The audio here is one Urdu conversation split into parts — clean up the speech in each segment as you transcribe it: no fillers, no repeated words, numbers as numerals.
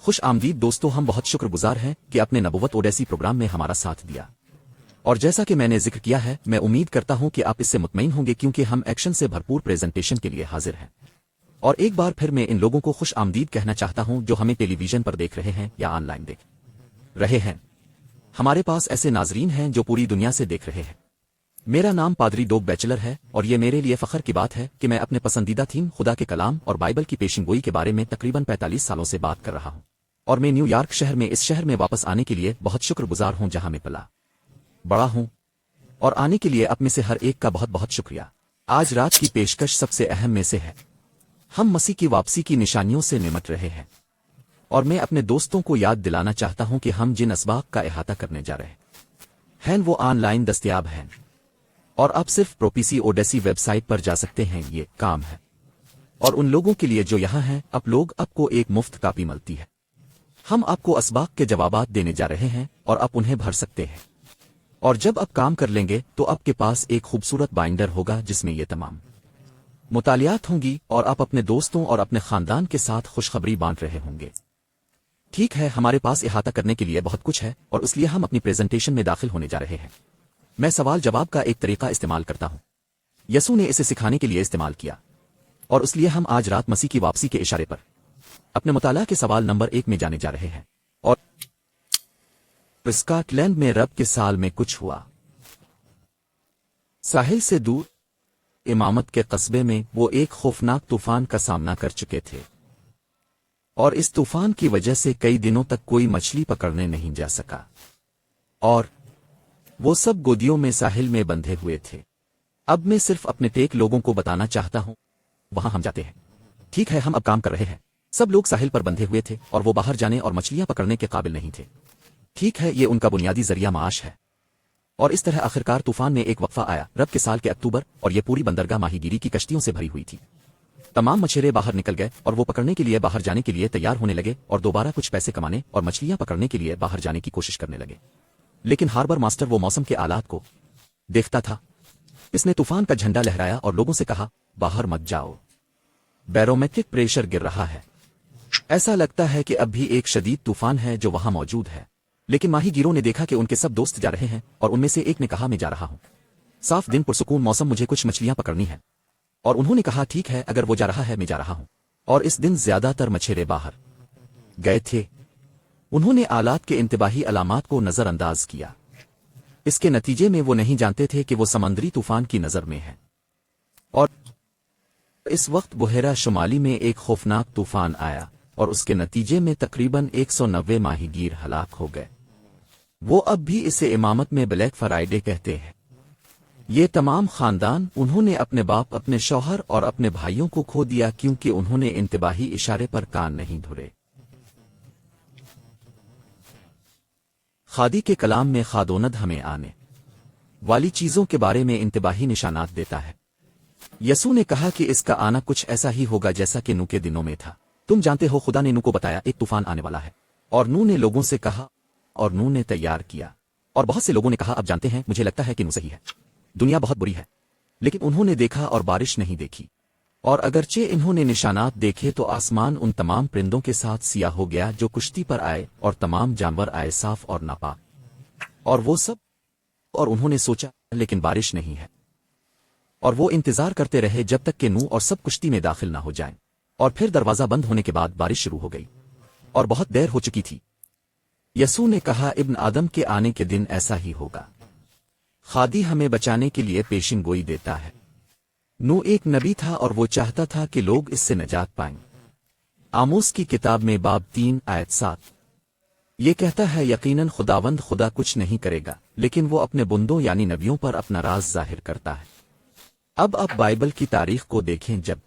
خوش آمدید دوستو، ہم بہت شکر گزار ہیں کہ اپنے نبوت اوڈیسی پروگرام میں ہمارا ساتھ دیا، اور جیسا کہ میں نے ذکر کیا ہے، میں امید کرتا ہوں کہ آپ اس سے مطمئن ہوں گے کیونکہ ہم ایکشن سے بھرپور پریزنٹیشن کے لیے حاضر ہیں۔ اور ایک بار پھر میں ان لوگوں کو خوش آمدید کہنا چاہتا ہوں جو ہمیں ٹیلی ویژن پر دیکھ رہے ہیں یا آن لائن دیکھ رہے ہیں۔ ہمارے پاس ایسے ناظرین ہیں جو پوری دنیا سے دیکھ رہے ہیں۔ میرا نام پادری ڈوگ بیچلر ہے، اور یہ میرے لیے فخر کی بات ہے کہ میں اپنے پسندیدہ تھیم خدا کے کلام اور بائبل کی پیشن گوئی کے بارے میں تقریباً 45 سالوں سے بات کر رہا ہوں، اور میں نیو یارک شہر میں اس شہر میں واپس آنے کے لیے بہت شکر گزار ہوں جہاں میں پلا بڑا ہوں، اور آنے کے لیے آپ میں سے ہر ایک کا بہت بہت شکریہ۔ آج رات کی پیشکش سب سے اہم میں سے ہے۔ ہم مسیح کی واپسی کی نشانیوں سے نمٹ رہے ہیں، اور میں اپنے دوستوں کو یاد دلانا چاہتا ہوں کہ ہم جن اسباق کا احاطہ کرنے جا رہے ہیں وہ آن لائن دستیاب ہیں، اور آپ صرف پروپیسی اوڈیسی ویب سائٹ پر جا سکتے ہیں۔ یہ کام ہے، اور ان لوگوں کے لیے جو یہاں ہیں آپ کو ایک مفت کاپی ملتی ہے۔ ہم آپ کو اسباق کے جوابات دینے جا رہے ہیں، اور آپ انہیں بھر سکتے ہیں، اور جب آپ کام کر لیں گے تو آپ کے پاس ایک خوبصورت بائنڈر ہوگا جس میں یہ تمام مطالعات ہوں گی، اور آپ اپنے دوستوں اور اپنے خاندان کے ساتھ خوشخبری بانٹ رہے ہوں گے۔ ٹھیک ہے، ہمارے پاس احاطہ کرنے کے لیے بہت کچھ ہے، اور اس لیے ہم اپنی پریزنٹیشن میں داخل ہونے جا رہے ہیں۔ میں سوال جواب کا ایک طریقہ استعمال کرتا ہوں۔ یسوع نے اسے سکھانے کے لیے استعمال کیا، اور اس لیے ہم آج رات مسیح کی واپسی کے اشارے پر اپنے مطالعہ کے سوال نمبر 1 میں جانے جا رہے ہیں۔ اور اسکاٹ لینڈ میں رب کے سال میں کچھ ہوا۔ ساحل سے دور امامت کے قصبے میں وہ ایک خوفناک طوفان کا سامنا کر چکے تھے، اور اس طوفان کی وجہ سے کئی دنوں تک کوئی مچھلی پکڑنے نہیں جا سکا، اور وہ سب گودیوں میں ساحل میں بندھے ہوئے تھے۔ اب میں صرف اپنے ٹیک لوگوں کو بتانا چاہتا ہوں، وہاں ہم جاتے ہیں۔ ٹھیک ہے، ہم اب کام کر رہے ہیں۔ سب لوگ ساحل پر بندھے ہوئے تھے، اور وہ باہر جانے اور مچھلیاں پکڑنے کے قابل نہیں تھے۔ ٹھیک ہے، یہ ان کا بنیادی ذریعہ معاش ہے۔ اور اس طرح آخرکار طوفان میں ایک وقفہ آیا رب کے سال کے اکتوبر، اور یہ پوری بندرگاہ ماہی گیری کی کشتیوں سے بھری ہوئی تھی۔ تمام مچھیرے باہر نکل گئے، اور وہ پکڑنے کے لیے باہر جانے کے لیے تیار ہونے لگے، اور دوبارہ کچھ پیسے کمانے اور مچھلیاں پکڑنے کے لیے باہر جانے کی کوشش کرنے لگے۔ لیکن ہاربر ماسٹر وہ موسم کے آلات کو دیکھتا تھا۔ اس نے طوفان کا جھنڈا لہرایا اور لوگوں سے کہا، باہر مت جاؤ، بیرومیٹرک پریشر گر رہا ہے۔ ایسا لگتا ہے کہ اب بھی ایک شدید طوفان ہے جو وہاں موجود ہے۔ لیکن ماہی گیروں نے دیکھا کہ ان کے سب دوست جا رہے ہیں، اور ان میں سے ایک نے کہا، میں جا رہا ہوں۔ صاف دن، پرسکون موسم، مجھے کچھ مچھلیاں پکڑنی ہے۔ اور انہوں نے کہا، ٹھیک ہے، اگر وہ جا رہا ہے میں جا رہا ہوں۔ اور اس دن زیادہ تر مچھیرے باہر گئے تھے۔ انہوں نے آلات کے انتباہی علامات کو نظر انداز کیا۔ اس کے نتیجے میں وہ نہیں جانتے تھے کہ وہ سمندری طوفان کی نظر میں ہے۔ اور اس وقت بحیرہ شمالی میں ایک خوفناک طوفان آیا، اور اس کے نتیجے میں تقریباً 190 ماہی گیر ہلاک ہو گئے۔ وہ اب بھی اسے امامت میں بلیک فرائیڈے کہتے ہیں۔ یہ تمام خاندان، انہوں نے اپنے باپ، اپنے شوہر اور اپنے بھائیوں کو کھو دیا کیونکہ انہوں نے انتباہی اشارے پر کان نہیں دھرے۔ خادی کے کلام میں خادوند ہمیں آنے والی چیزوں کے بارے میں انتباہی نشانات دیتا ہے۔ یسوع نے کہا کہ اس کا آنا کچھ ایسا ہی ہوگا جیسا کہ نوح کے دنوں میں تھا۔ تم جانتے ہو، خدا نے نوح کو بتایا ایک طوفان آنے والا ہے، اور نوح نے لوگوں سے کہا، اور نوح نے تیار کیا۔ اور بہت سے لوگوں نے کہا، اب جانتے ہیں، مجھے لگتا ہے کہ نوح صحیح ہے، دنیا بہت بری ہے۔ لیکن انہوں نے دیکھا اور بارش نہیں دیکھی، اور اگرچہ انہوں نے نشانات دیکھے تو آسمان ان تمام پرندوں کے ساتھ سیاہ ہو گیا جو کشتی پر آئے، اور تمام جانور آئے صاف اور ناپاک، اور وہ سب، اور انہوں نے سوچا لیکن بارش نہیں ہے، اور وہ انتظار کرتے رہے جب تک کہ نوح اور سب کشتی میں داخل نہ ہو جائیں۔ اور پھر دروازہ بند ہونے کے بعد بارش شروع ہو گئی، اور بہت دیر ہو چکی تھی۔ یسوع نے کہا، ابن آدم کے آنے کے دن ایسا ہی ہوگا۔ خادی ہمیں بچانے کے لیے پیشن گوئی دیتا ہے۔ نوح ایک نبی تھا، اور وہ چاہتا تھا کہ لوگ اس سے نجات پائیں۔ آموس کی کتاب میں باب 3 آیت 7 یہ کہتا ہے، یقیناً خداوند خدا کچھ نہیں کرے گا، لیکن وہ اپنے بندوں یعنی نبیوں پر اپنا راز ظاہر کرتا ہے۔ اب آپ بائبل کی تاریخ کو دیکھیں، جب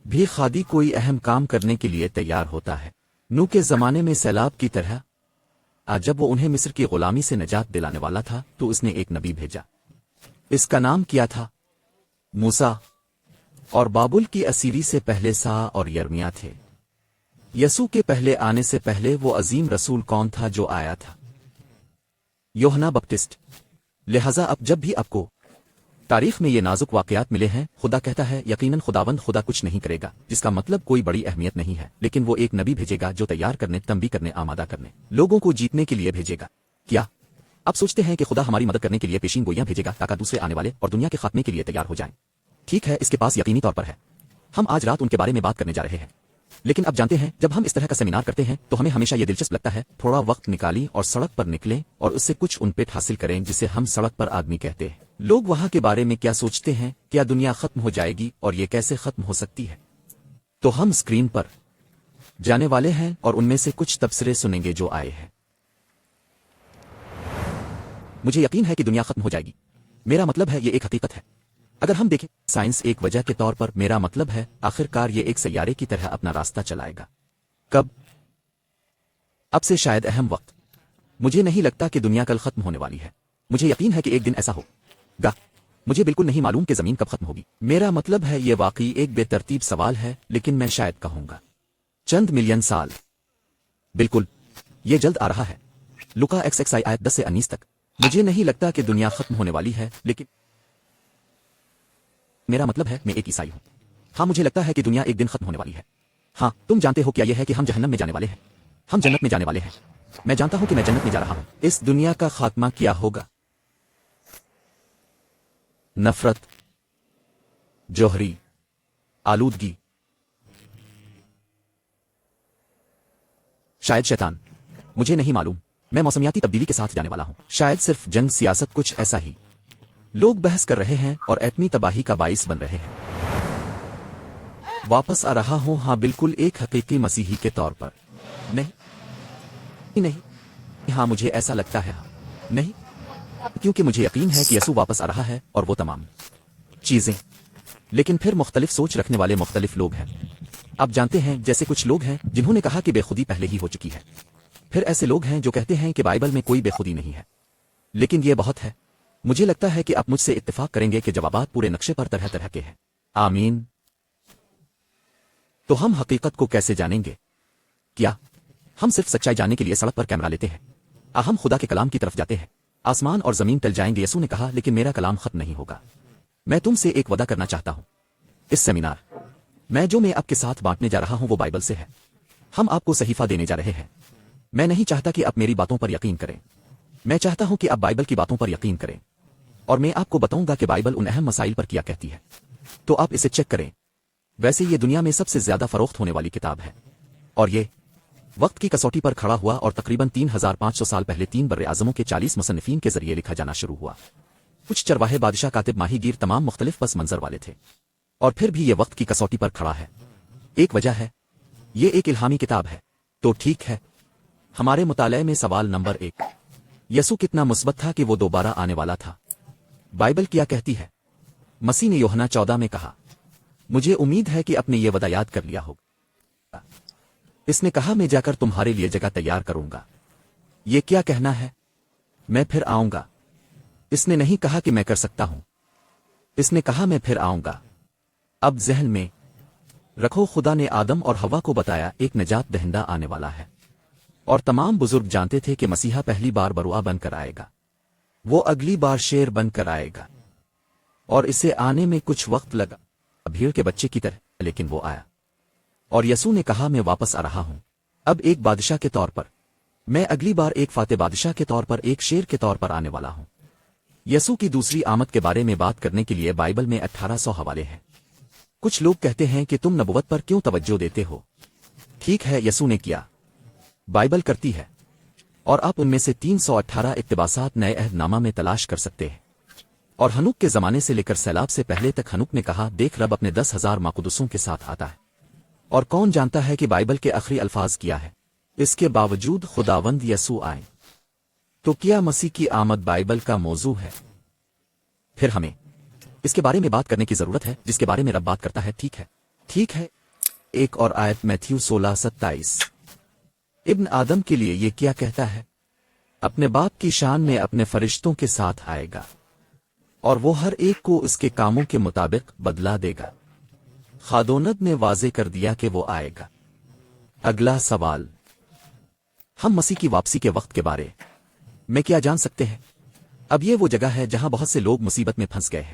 بھی خادی کوئی اہم کام کرنے کے لیے تیار ہوتا ہے، نوح کے زمانے میں سیلاب کی طرح، جب وہ انہیں مصر کی غلامی سے نجات دلانے والا تھا تو اس نے ایک نبی بھیجا۔ اس کا نام کیا تھا؟ موسیٰ۔ اور بابل کی اسیری سے پہلے سا اور یرمیا تھے۔ یسوع کے پہلے آنے سے پہلے وہ عظیم رسول کون تھا جو آیا تھا؟ یوحنا بپتسٹ۔ لہذا اب جب بھی آپ کو تاریخ میں یہ نازک واقعات ملے ہیں. خدا کہتا ہے یقیناً خداوند خدا کچھ نہیں کرے گا، جس کا مطلب کوئی بڑی اہمیت نہیں ہے، لیکن وہ ایک نبی بھیجے گا جو تیار کرنے، تنبیہ کرنے، آمادہ کرنے، لوگوں کو جیتنے کے لیے بھیجے گا. کیا آپ سوچتے ہیں کہ خدا ہماری مدد کرنے کے لیے پیشین گوئیاں بھیجے گا تاکہ دوسرے آنے والے اور دنیا کے خاتمے کے لیے تیار ہو جائیں؟ ٹھیک ہے، اس کے پاس یقینی طور پر ہے. ہم آج رات ان کے بارے میں بات کرنے جا رہے ہیں. لیکن اب جانتے ہیں جب ہم اس طرح کا سیمینار کرتے ہیں تو ہمیں ہمیشہ یہ دلچسپ لگتا ہے تھوڑا وقت نکالی اور سڑک پر نکلیں اور اس سے کچھ ان پیٹ حاصل کریں جسے ہم سڑک پر آدمی کہتے ہیں. لوگ وہاں کے بارے میں کیا سوچتے ہیں، کیا دنیا ختم ہو جائے گی اور یہ کیسے ختم ہو سکتی ہے؟ تو ہم اسکرین پر جانے والے ہیں اور ان میں سے کچھ تبصرے سنیں گے جو آئے ہیں. مجھے یقین ہے کہ دنیا ختم ہو جائے گی. میرا مطلب ہے یہ ایک حقیقت ہے. اگر ہم دیکھیں سائنس ایک وجہ کے طور پر، میرا مطلب ہے آخر کار یہ ایک سیارے کی طرح اپنا راستہ چلائے گا. کب؟ اب سے شاید اہم وقت. مجھے نہیں لگتا کہ دنیا کل ختم ہونے والی ہے. مجھے یقین ہے کہ ایک دن ایسا ہوگا. مجھے بالکل نہیں معلوم کہ زمین کب ختم ہوگی. میرا مطلب ہے یہ واقعی ایک بے ترتیب سوال ہے، لیکن میں شاید کہوں گا چند ملین سال. بالکل، یہ جلد آ رہا ہے. لوکا XXI آیت 10 سے 19 تک. مجھے نہیں لگتا کہ دنیا ختم ہونے والی ہے، لیکن میرا مطلب ہے میں ایک عیسائی ہوں. ہاں، مجھے لگتا ہے کہ دنیا ایک دن ختم ہونے والی ہے. ہاں، تم جانتے ہو کیا یہ ہے کہ ہم جہنم میں جانے والے ہیں؟ ہم جنت میں جانے والے ہیں. میں جانتا ہوں کہ میں جنت میں جا رہا ہوں. اس دنیا کا خاتمہ کیا ہوگا؟ نفرت، جوہری آلودگی، شاید شیطان. مجھے نہیں معلوم. میں موسمیاتی تبدیلی کے ساتھ جانے والا ہوں. شاید صرف جنگ، سیاست، کچھ ایسا ہی. لوگ بحث کر رہے ہیں اور ایٹمی تباہی کا باعث بن رہے ہیں. واپس آ رہا ہوں. ہاں بالکل، ایک حقیقی مسیحی کے طور پر. نہیں، ہاں مجھے ایسا لگتا ہے. نہیں، کیونکہ مجھے یقین ہے کہ یسوع واپس آ رہا ہے اور وہ تمام چیزیں. لیکن پھر مختلف سوچ رکھنے والے مختلف لوگ ہیں. آپ جانتے ہیں جیسے کچھ لوگ ہیں جنہوں نے کہا کہ بے خودی پہلے ہی ہو چکی ہے. پھر ایسے لوگ ہیں جو کہتے ہیں کہ بائبل میں کوئی بے خودی نہیں ہے. لیکن یہ بہت ہے. مجھے لگتا ہے کہ آپ مجھ سے اتفاق کریں گے کہ جوابات پورے نقشے پر طرح طرح کے ہیں. آمین. تو ہم حقیقت کو کیسے جانیں گے؟ کیا ہم صرف سچائی جاننے کے لیے سڑک پر کیمرہ لیتے ہیں؟ ہم خدا کے کلام کی طرف جاتے ہیں. آسمان اور زمین ٹل جائیں گے، یسوع نے کہا، لیکن میرا کلام ختم نہیں ہوگا. میں تم سے ایک وعدہ کرنا چاہتا ہوں. اس سیمینار میں آپ کے ساتھ بانٹنے جا رہا ہوں وہ بائبل سے ہے. ہم آپ کو صحیفہ دینے جا رہے ہیں. میں نہیں چاہتا کہ آپ میری باتوں پر یقین کریں. میں چاہتا ہوں کہ آپ بائبل کی باتوں پر یقین کریں. اور میں آپ کو بتاؤں گا کہ بائبل ان اہم مسائل پر کیا کہتی ہے. تو آپ اسے چیک کریں. ویسے یہ دنیا میں سب سے زیادہ فروخت ہونے والی کتاب ہے. اور یہ وقت کی کسوٹی پر کھڑا ہوا اور تقریباً 3500 سال پہلے 3 براعظموں کے 40 مصنفین کے ذریعے لکھا جانا شروع ہوا. کچھ چرواہے، بادشاہ، کاتب، ماہی گیر، تمام مختلف پس منظر والے تھے. اور پھر بھی یہ وقت کی کسوٹی پر کھڑا ہے. ایک وجہ ہے، یہ ایک الہامی کتاب ہے. تو ٹھیک ہے، ہمارے مطالعے میں سوال نمبر 1، یسوع کتنا مثبت تھا کہ وہ دوبارہ آنے والا تھا؟ بائبل کیا کہتی ہے؟ مسیح نے یوحنا 14 میں کہا، مجھے امید ہے کہ اپنے یہ وعدہ یاد کر لیا ہوگا. اس نے کہا، میں جا کر تمہارے لیے جگہ تیار کروں گا. یہ کیا کہنا ہے؟ میں پھر آؤں گا. اس نے نہیں کہا کہ میں کر سکتا ہوں. اس نے کہا میں پھر آؤں گا. اب ذہن میں رکھو، خدا نے آدم اور حوا کو بتایا ایک نجات دہندہ آنے والا ہے. اور تمام بزرگ جانتے تھے کہ مسیحا پہلی بار بروا بن کر آئے گا. وہ اگلی بار شیر بن کر آئے گا. اور اسے آنے میں کچھ وقت لگا، بھیڑ کے بچے کی طرح، لیکن وہ آیا. اور یسوع نے کہا، میں واپس آ رہا ہوں. اب ایک بادشاہ کے طور پر. میں اگلی بار ایک فاتح بادشاہ کے طور پر، ایک شیر کے طور پر آنے والا ہوں. یسوع کی دوسری آمد کے بارے میں بات کرنے کے لیے بائبل میں 1800 حوالے ہیں. کچھ لوگ کہتے ہیں کہ تم نبوت پر کیوں توجہ دیتے ہو؟ ٹھیک ہے، یسوع نے کیا بائبل کرتی ہے. اور آپ ان میں سے 318 اقتباسات نئے عہد نامہ میں تلاش کر سکتے ہیں. اور ہنوک کے زمانے سے لے کر سیلاب سے پہلے تک ہنوک نے کہا، دیکھ رب اپنے 10,000 مقدسوں کے ساتھ آتا ہے. اور کون جانتا ہے کہ بائبل کے آخری الفاظ کیا ہے؟ اس کے باوجود خداوند یسوع آئے. تو کیا مسیح کی آمد بائبل کا موضوع ہے؟ پھر ہمیں اس کے بارے میں بات کرنے کی ضرورت ہے جس کے بارے میں رب بات کرتا ہے. ٹھیک ہے. ایک اور آیت، میتھیو 16:27. ابن آدم کے لیے یہ کیا کہتا ہے؟ اپنے باپ کی شان میں اپنے فرشتوں کے ساتھ آئے گا، اور وہ ہر ایک کو اس کے کاموں کے مطابق بدلا دے گا. خادوند نے واضح کر دیا کہ وہ آئے گا. اگلا سوال، ہم مسیح کی واپسی کے وقت کے بارے میں کیا جان سکتے ہیں؟ اب یہ وہ جگہ ہے جہاں بہت سے لوگ مصیبت میں پھنس گئے ہیں.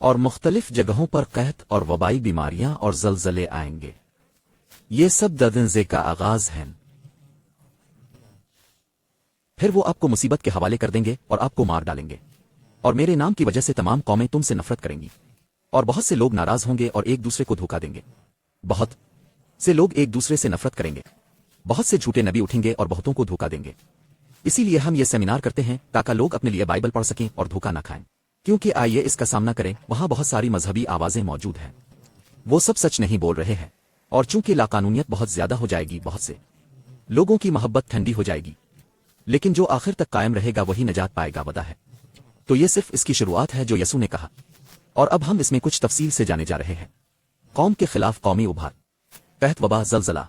اور مختلف جگہوں پر قحط اور وبائی بیماریاں اور زلزلے آئیں گے۔ یہ سب دردنزے کا آغاز ہے۔ پھر وہ آپ کو مصیبت کے حوالے کر دیں گے اور آپ کو مار ڈالیں گے، اور میرے نام کی وجہ سے تمام قومیں تم سے نفرت کریں گی، اور بہت سے لوگ ناراض ہوں گے اور ایک دوسرے کو دھوکا دیں گے۔ بہت سے لوگ ایک دوسرے سے نفرت کریں گے، بہت سے جھوٹے نبی اٹھیں گے اور بہتوں کو دھوکا دیں گے۔ اسی لیے ہم یہ سیمینار کرتے ہیں تاکہ لوگ اپنے لیے بائبل پڑھ سکیں اور دھوکا نہ کھائیں، کیونکہ آئیے اس کا سامنا کریں، وہاں بہت ساری مذہبی آوازیں موجود ہیں، وہ سب سچ نہیں بول رہے ہیں، اور چونکہ لاقانونیت بہت زیادہ ہو جائے گی، بہت سے لوگوں کی محبت ٹھنڈی ہو جائے گی، لیکن جو آخر تک قائم رہے گا وہی نجات پائے گا۔ وعدہ ہے۔ تو یہ صرف اس کی شروعات ہے جو یسوع نے کہا، اور اب ہم اس میں کچھ تفصیل سے جانے جا رہے ہیں۔ قوم کے خلاف قومی ابھار، قحط، وبا، زلزلہ۔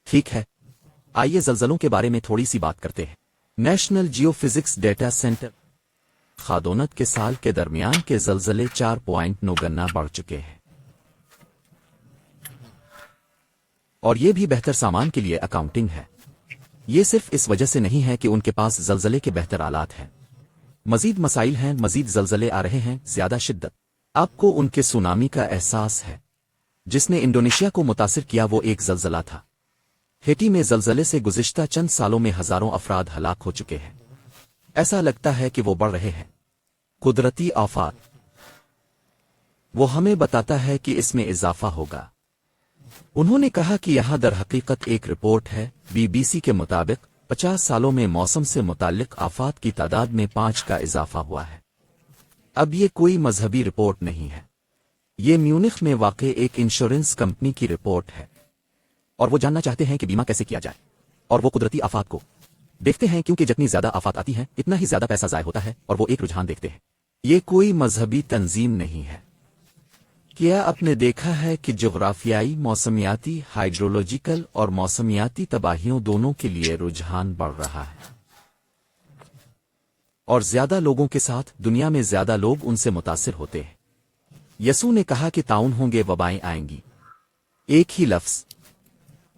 ٹھیک ہے، آئیے زلزلوں کے بارے میں تھوڑی سی بات کرتے ہیں۔ National geophysics data centre خادونت کے سال کے درمیان کے زلزلے 4.9 گنا بڑھ چکے ہیں، اور یہ بھی بہتر سامان کے لیے اکاؤنٹنگ ہے۔ یہ صرف اس وجہ سے نہیں ہے کہ ان کے پاس زلزلے کے بہتر آلات ہیں، مزید مسائل ہیں، مزید زلزلے آ رہے ہیں، زیادہ شدت۔ آپ کو ان کے سونامی کا احساس ہے جس نے انڈونیشیا کو متاثر کیا، وہ ایک زلزلہ تھا۔ ہیٹی میں زلزلے سے گزشتہ چند سالوں میں ہزاروں افراد ہلاک ہو چکے ہیں، ایسا لگتا ہے کہ وہ بڑھ رہے ہیں۔ قدرتی آفات، وہ ہمیں بتاتا ہے کہ اس میں اضافہ ہوگا۔ انہوں نے کہا کہ یہاں در حقیقت ایک رپورٹ ہے، BBC کے مطابق 50 سالوں میں موسم سے متعلق آفات کی تعداد میں 5 کا اضافہ ہوا ہے۔ اب یہ کوئی مذہبی رپورٹ نہیں ہے، یہ میونخ میں واقع ایک انشورنس کمپنی کی رپورٹ ہے، اور وہ جاننا چاہتے ہیں کہ بیمہ کیسے کیا جائے، اور وہ قدرتی آفات کو دیکھتے ہیں کیونکہ جتنی زیادہ آفات آتی ہیں اتنا ہی زیادہ پیسہ ضائع ہوتا ہے، اور وہ ایک رجحان دیکھتے ہیں۔ یہ کوئی مذہبی تنظیم نہیں ہے۔ کیا آپ نے دیکھا ہے کہ جغرافیائی، موسمیاتی، ہائیڈرولوجیکل اور موسمیاتی تباہیوں دونوں کے لیے رجحان بڑھ رہا ہے، اور زیادہ لوگوں کے ساتھ دنیا میں زیادہ لوگ ان سے متاثر ہوتے ہیں۔ یسوع نے کہا کہ طاعون ہوں گے، وبائیں آئیں گی۔ ایک ہی لفظ۔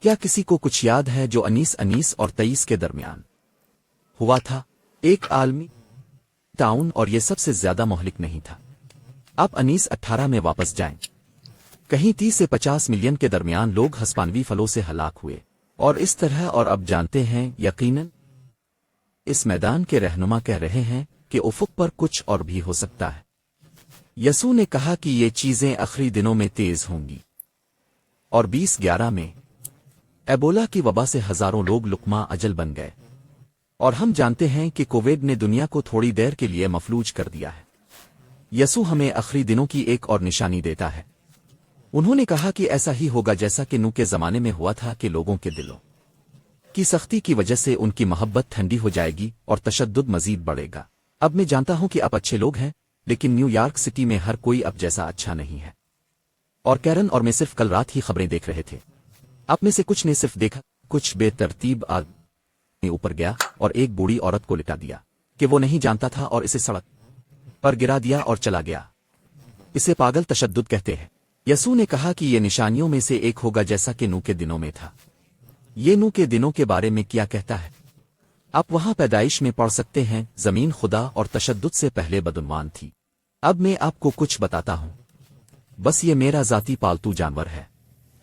کیا کسی کو کچھ یاد ہے جو 1919 اور 23 کے درمیان ہوا تھا؟ ایک عالمی طاعون، اور یہ سب سے زیادہ مہلک نہیں تھا۔ آپ 1918 میں واپس جائیں، کہیں 30 سے 50 ملین کے درمیان لوگ ہسپانوی فلوں سے ہلاک ہوئے، اور اس طرح، اور اب جانتے ہیں یقیناً اس میدان کے رہنما کہہ رہے ہیں کہ افق پر کچھ اور بھی ہو سکتا ہے۔ یسوع نے کہا کہ یہ چیزیں آخری دنوں میں تیز ہوں گی، اور 2011 میں ایبولا کی وبا سے ہزاروں لوگ لقمہ اجل بن گئے، اور ہم جانتے ہیں کہ کووڈ نے دنیا کو تھوڑی دیر کے لیے مفلوج کر دیا ہے۔ یسوع ہمیں آخری دنوں کی ایک اور نشانی دیتا ہے۔ انہوں نے کہا کہ ایسا ہی ہوگا جیسا کہ نوح کے زمانے میں ہوا تھا، کہ لوگوں کے دلوں کی سختی کی وجہ سے ان کی محبت ٹھنڈی ہو جائے گی اور تشدد مزید بڑھے گا۔ اب میں جانتا ہوں کہ آپ اچھے لوگ ہیں، لیکن نیو یارک سٹی میں ہر کوئی اب جیسا اچھا نہیں ہے۔ اور کیرن اور میں صرف کل رات ہی خبریں دیکھ رہے تھے۔ آپ میں سے کچھ نے صرف دیکھا، کچھ بے ترتیب آدمی اوپر گیا اور ایک بوڑھی عورت کو لٹا دیا کہ وہ نہیں جانتا تھا، اور اسے سڑک پر گرا دیا اور چلا گیا۔ اسے پاگل تشدد کہتے ہیں۔ یسوع نے کہا کہ یہ نشانیوں میں سے ایک ہوگا جیسا کہ نوح کے دنوں میں تھا۔ یہ نوح کے دنوں کے بارے میں کیا کہتا ہے؟ آپ وہاں پیدائش میں پڑھ سکتے ہیں، زمین خدا اور تشدد سے پہلے بدعنوان تھی۔ اب میں آپ کو کچھ بتاتا ہوں، بس یہ میرا ذاتی پالتو جانور ہے۔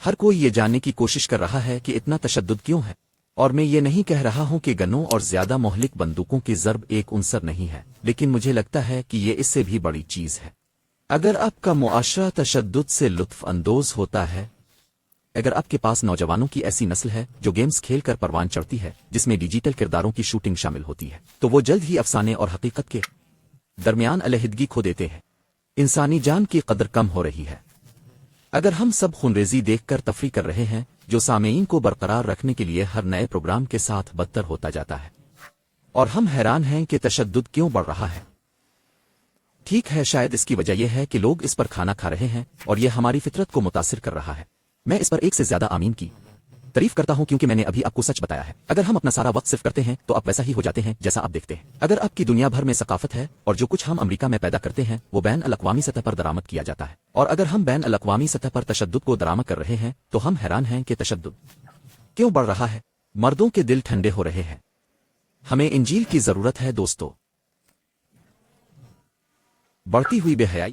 ہر کوئی یہ جاننے کی کوشش کر رہا ہے کہ اتنا تشدد کیوں ہے، اور میں یہ نہیں کہہ رہا ہوں کہ گنوں اور زیادہ مہلک بندوقوں کی ضرب ایک عنصر نہیں ہے، لیکن مجھے لگتا ہے کہ یہ اس سے بھی بڑی چیز ہے۔ اگر آپ کا معاشرہ تشدد سے لطف اندوز ہوتا ہے، اگر آپ کے پاس نوجوانوں کی ایسی نسل ہے جو گیمز کھیل کر پروان چڑھتی ہے جس میں ڈیجیٹل کرداروں کی شوٹنگ شامل ہوتی ہے، تو وہ جلد ہی افسانے اور حقیقت کے درمیان علیحدگی کھو دیتے ہیں۔ انسانی جان کی قدر کم ہو رہی ہے۔ اگر ہم سب خونریزی دیکھ کر تفریح کر رہے ہیں جو سامعین کو برقرار رکھنے کے لیے ہر نئے پروگرام کے ساتھ بدتر ہوتا جاتا ہے، اور ہم حیران ہیں کہ تشدد کیوں بڑھ رہا ہے۔ ٹھیک ہے، شاید اس کی وجہ یہ ہے کہ لوگ اس پر کھانا کھا رہے ہیں، اور یہ ہماری فطرت کو متاثر کر رہا ہے۔ میں اس پر ایک سے زیادہ آمین کی تعریف کرتا ہوں، کیونکہ میں نے ابھی آپ کو سچ بتایا ہے۔ اگر ہم اپنا سارا وقت صرف کرتے ہیں تو آپ ویسا ہی ہو جاتے ہیں جیسا آپ دیکھتے ہیں۔ اگر آپ کی دنیا بھر میں ثقافت ہے اور جو کچھ ہم امریکہ میں پیدا کرتے ہیں وہ بین الاقوامی سطح پر درآمد کیا جاتا ہے، اور اگر ہم بین الاقوامی سطح پر تشدد کو درآمد کر رہے ہیں تو ہم حیران ہیں کہ تشدد کیوں بڑھ رہا ہے۔ مردوں کے دل ٹھنڈے ہو رہے ہیں۔ ہمیں انجیل کی ضرورت ہے دوستو۔ بڑھتی ہوئی بے حیائی،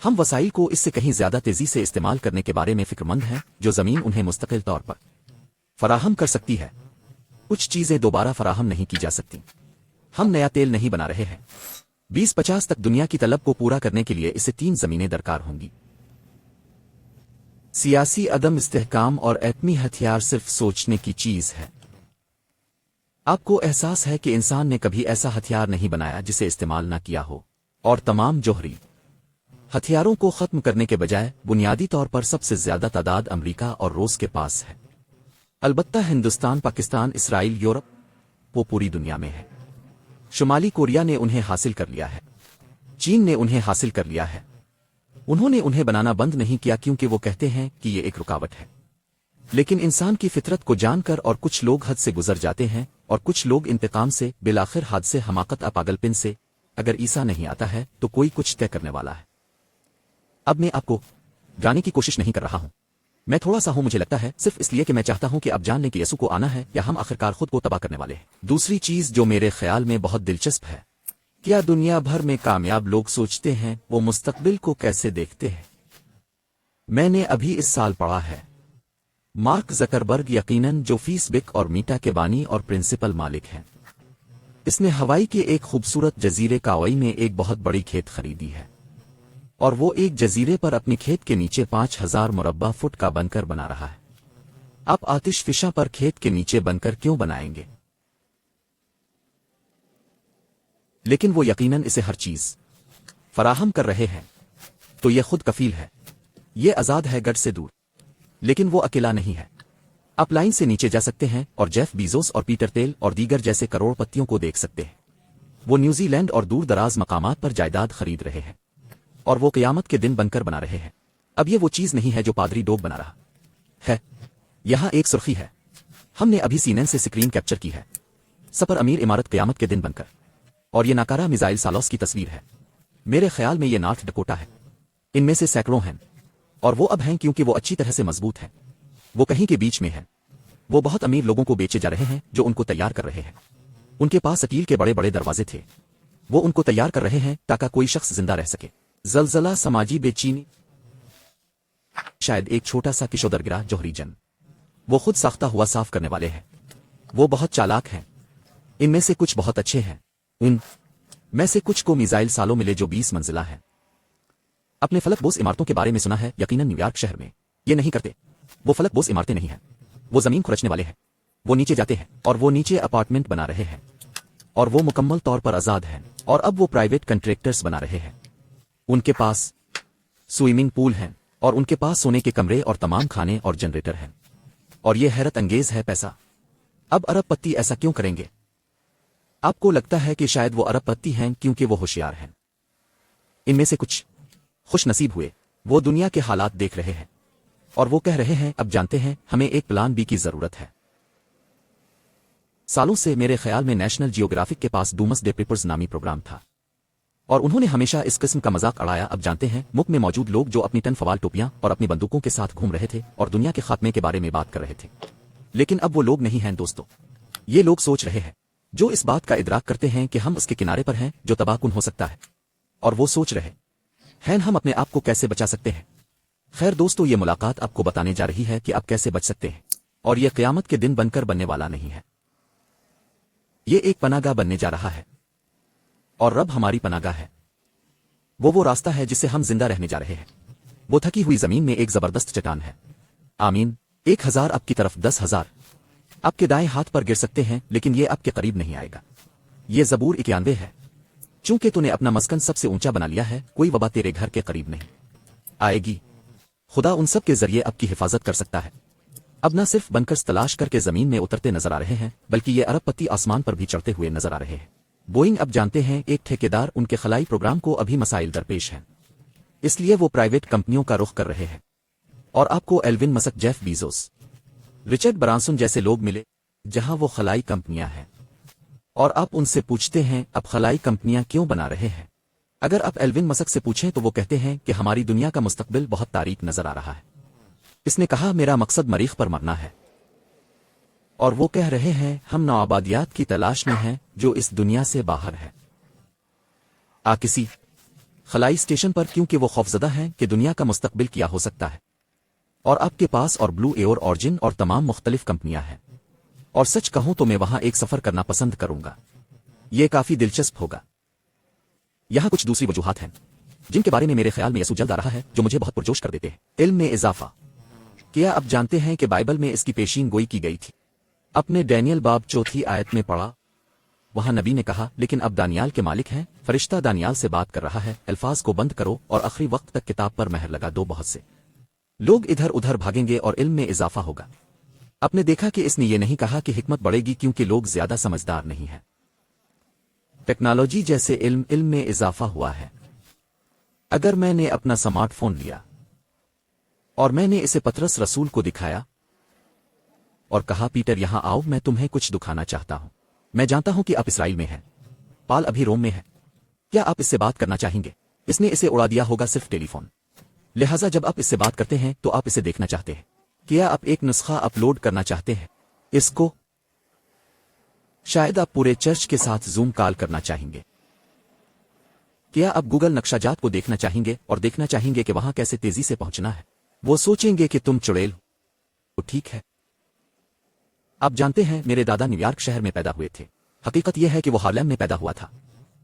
ہم وسائل کو اس سے کہیں زیادہ تیزی سے استعمال کرنے کے بارے میں فکر مند ہیں جو زمین انہیں مستقل طور پر فراہم کر سکتی ہے۔ کچھ چیزیں دوبارہ فراہم نہیں کی جا سکتی۔ ہم نیا تیل نہیں بنا رہے ہیں۔ 2050 تک دنیا کی طلب کو پورا کرنے کے لیے اسے 3 زمینیں درکار ہوں گی۔ سیاسی عدم استحکام اور ایٹمی ہتھیار صرف سوچنے کی چیز ہے۔ آپ کو احساس ہے کہ انسان نے کبھی ایسا ہتھیار نہیں بنایا جسے استعمال نہ کیا ہو، اور تمام جوہری ہتھیاروں کو ختم کرنے کے بجائے بنیادی طور پر سب سے زیادہ تعداد امریکہ اور روس کے پاس ہے۔ البتہ ہندوستان، پاکستان، اسرائیل، یورپ، وہ پوری دنیا میں ہے۔ شمالی کوریا نے انہیں حاصل کر لیا ہے۔ چین نے انہیں حاصل کر لیا ہے۔ انہوں نے انہیں بنانا بند نہیں کیا کیونکہ وہ کہتے ہیں کہ یہ ایک رکاوٹ ہے۔ لیکن انسان کی فطرت کو جان کر اور کچھ لوگ حد سے گزر جاتے ہیں اور کچھ لوگ انتقام سے، بالآخر حد سے، حماقت، پاگل پن سے، اگر عیسیٰ نہیں آتا ہے تو کوئی کچھ طے کرنے والا ہے۔ اب میں آپ کو جانے کی کوشش نہیں کر رہا ہوں، میں تھوڑا سا ہوں، مجھے لگتا ہے صرف اس لیے کہ میں چاہتا ہوں کہ آپ جان لیں کہ یسوع کو آنا ہے یا ہم آخرکار خود کو تباہ کرنے والے ہیں۔ دوسری چیز جو میرے خیال میں بہت دلچسپ ہے، کیا دنیا بھر میں کامیاب لوگ سوچتے ہیں وہ مستقبل کو کیسے دیکھتے ہیں؟ میں نے ابھی اس سال پڑھا ہے، مارک زکربرگ یقیناً جو فیس بک اور میٹا کے بانی اور پرنسپل مالک ہیں، اس نے ہوائی کے ایک خوبصورت جزیرے کاوئی میں ایک بہت بڑی کھیت خریدی ہے، اور وہ ایک جزیرے پر اپنی کھیت کے نیچے 5000 مربع فٹ کا بنکر بنا رہا ہے۔ آپ آتش فشاں پر کھیت کے نیچے بنکر کیوں بنائیں گے؟ لیکن وہ یقیناً اسے ہر چیز فراہم کر رہے ہیں، تو یہ خود کفیل ہے، یہ آزاد ہے گڑھ سے دور، لیکن وہ اکیلا نہیں ہے۔ آپ لائن سے نیچے جا سکتے ہیں اور جیف بیزوس اور پیٹر تیل اور دیگر جیسے کروڑ پتیوں کو دیکھ سکتے ہیں۔ وہ نیوزی لینڈ اور دور دراز مقامات پر جائیداد خرید رہے ہیں، اور وہ قیامت کے دن بنکر بنا رہے ہیں۔ اب یہ وہ چیز نہیں ہے جو پادری ڈوگ بنا رہا ہے۔ یہاں ایک سرخی ہے، ہم نے ابھی CNN سے سکرین کیپچر کی ہے، سپر امیر عمارت قیامت کے دن بنکر، اور یہ ناکارہ میزائل سالوس کی تصویر ہے۔ میرے خیال میں یہ نارتھ ڈکوٹا ہے، ان میں سے سینکڑوں ہیں، اور وہ اب ہیں کیونکہ وہ اچھی طرح سے مضبوط ہیں۔ وہ کہیں کے بیچ میں ہیں۔ وہ بہت امیر لوگوں کو بیچے جا رہے ہیں جو ان کو تیار کر رہے ہیں۔ ان کے پاس سٹیل کے بڑے بڑے دروازے تھے، وہ ان کو تیار کر رہے ہیں تاکہ کوئی شخص زندہ رہ سکے۔ زلزلہ، سماجی بے چینی، شاید ایک چھوٹا سا کشودرگرہ جوہری جن۔ وہ خود ساختہ ہوا صاف کرنے والے ہیں۔ وہ بہت چالاک ہیں، ان میں سے کچھ بہت اچھے ہیں، ان میں سے کچھ کو میزائل سالوں ملے جو 20 منزلہ ہیں۔ اپنے فلک بوس عمارتوں کے بارے میں سنا ہے، یقیناً نیو یارک شہر میں یہ نہیں کرتے۔ وہ فلک بوس عمارتیں نہیں ہیں، وہ زمین کھرچنے والے ہیں۔ وہ نیچے جاتے ہیں اور وہ نیچے اپارٹمنٹ بنا رہے ہیں، اور وہ مکمل طور پر آزاد ہیں، اور اب وہ پرائیویٹ کنٹریکٹرز بنا رہے ہیں۔ ان کے پاس سوئمنگ پول ہیں، اور ان کے پاس سونے کے کمرے اور تمام کھانے اور جنریٹر ہیں، اور یہ حیرت انگیز ہے پیسہ۔ اب ارب پتی ایسا کیوں کریں گے؟ آپ کو لگتا ہے کہ شاید وہ ارب پتی ہیں کیونکہ وہ ہوشیار ہیں؟ ان میں سے کچھ خوش نصیب ہوئے، وہ دنیا کے حالات دیکھ رہے ہیں، اور وہ کہہ رہے ہیں اب جانتے ہیں ہمیں ایک پلان بی کی ضرورت ہے۔ سالوں سے میرے خیال میں نیشنل جیوگرافک کے پاس ڈومس ڈے پیپرز نامی پروگرام تھا، اور انہوں نے ہمیشہ اس قسم کا مذاق اڑایا۔ اب جانتے ہیں ملک میں موجود لوگ جو اپنی 10 فوال ٹوپیاں اور اپنی بندوقوں کے ساتھ گھوم رہے تھے اور دنیا کے خاتمے کے بارے میں بات کر رہے تھے، لیکن اب وہ لوگ نہیں ہیں دوستو۔ یہ لوگ سوچ رہے ہیں جو اس بات کا ادراک کرتے ہیں کہ ہم اس کے کنارے پر ہیں جو تباہ کن ہو سکتا ہے، اور وہ سوچ رہے ہیں ہم اپنے آپ کو کیسے بچا سکتے ہیں۔ خیر دوستو، یہ ملاقات آپ کو بتانے جا رہی ہے کہ آپ کیسے بچ سکتے ہیں، اور یہ قیامت کے دن بن کر بننے والا نہیں ہے، یہ ایک پناہ گاہ بننے جا رہا ہے، اور رب ہماری پناہ گاہ ہے۔ وہ راستہ ہے جس سے ہم زندہ رہنے جا رہے ہیں۔ وہ تھکی ہوئی زمین میں ایک زبردست چٹان ہے۔ آمین۔ 1000 آپ کی طرف، 10,000 آپ کے دائیں ہاتھ پر گر سکتے ہیں، لیکن یہ آپ کے قریب نہیں آئے گا۔ یہ زبور 91 ہے۔ چونکہ تو نے اپنا مسکن سب سے اونچا بنا لیا ہے، کوئی وبا تیرے گھر کے قریب نہیں آئے گی۔ خدا ان سب کے ذریعے اب کی حفاظت کر سکتا ہے۔ اب نہ صرف بنکرز تلاش کر کے زمین میں اترتے نظر آ رہے ہیں، بلکہ یہ ارب پتی آسمان پر بھی چڑھتے ہوئے نظر آ رہے ہیں۔ بوئنگ اب جانتے ہیں ایک ٹھیکیدار ان کے خلائی پروگرام کو ابھی مسائل درپیش ہیں، اس لیے وہ پرائیویٹ کمپنیوں کا رخ کر رہے ہیں، اور آپ کو Elon Musk, Jeff Bezos, Richard Branson جیسے لوگ ملے جہاں وہ خلائی کمپنیاں ہیں، اور آپ ان سے پوچھتے ہیں اب خلائی کمپنیاں کیوں بنا رہے ہیں؟ اگر آپ ایلون مسک سے پوچھیں تو وہ کہتے ہیں کہ ہماری دنیا کا مستقبل بہت تاریک نظر آ رہا ہے۔ اس نے کہا میرا مقصد مریخ پر مرنا ہے، اور وہ کہہ رہے ہیں ہم نوآبادیات کی تلاش میں ہیں جو اس دنیا سے باہر ہے۔ کسی خلائی اسٹیشن پر کیونکہ وہ خوفزدہ ہیں کہ دنیا کا مستقبل کیا ہو سکتا ہے، اور آپ کے پاس اور بلو اورجن اور تمام مختلف کمپنیاں ہیں، اور سچ کہوں تو میں وہاں ایک سفر کرنا پسند کروں گا، یہ کافی دلچسپ ہوگا۔ یہاں کچھ دوسری وجوہات ہیں جن کے بارے میں میرے خیال میں یسوع جلد آ رہا ہے جو مجھے بہت پرجوش کر دیتے ہیں۔ علم میں اضافہ۔ کیا اب جانتے ہیں کہ بائبل میں اس کی پیشین گوئی کی گئی تھی؟ اپنے ڈینیل باب 4 آیت میں پڑھا، وہاں نبی نے کہا لیکن اب دانیال کے مالک ہیں، فرشتہ دانیال سے بات کر رہا ہے، الفاظ کو بند کرو اور آخری وقت تک کتاب پر مہر لگا دو، بہت سے لوگ ادھر ادھر بھاگیں گے اور علم میں اضافہ ہوگا۔ آپ نے دیکھا کہ اس نے یہ نہیں کہا کہ حکمت بڑھے گی کیونکہ لوگ زیادہ سمجھدار نہیں ہیں۔ ٹیکنالوجی جیسے علم میں اضافہ ہوا ہے۔ اگر میں نے اپنا سمارٹ فون لیا اور میں نے اسے پطرس رسول کو دکھایا اور کہا پیٹر یہاں آؤ، میں تمہیں کچھ دکھانا چاہتا ہوں، میں جانتا ہوں کہ آپ اسرائیل میں ہیں، پال ابھی روم میں ہے، کیا آپ اس سے بات کرنا چاہیں گے؟ اس نے اسے اڑا دیا ہوگا صرف ٹیلی فون، لہٰذا جب آپ اس سے بات کرتے ہیں تو آپ اسے دیکھنا چاہتے ہیں۔ کیا آپ ایک نسخہ اپلوڈ کرنا چاہتے ہیں اس کو؟ شاید آپ پورے چرچ کے ساتھ زوم کال کرنا چاہیں گے۔ کیا آپ گوگل نقشہ جات کو دیکھنا چاہیں گے اور دیکھنا چاہیں گے کہ وہاں کیسے تیزی سے پہنچنا ہے؟ وہ سوچیں گے کہ تم چڑیل ہو، ٹھیک ہے۔ آپ جانتے ہیں میرے دادا نیو یارک شہر میں پیدا ہوئے تھے، حقیقت یہ ہے کہ وہ ہارلیم میں پیدا ہوا تھا۔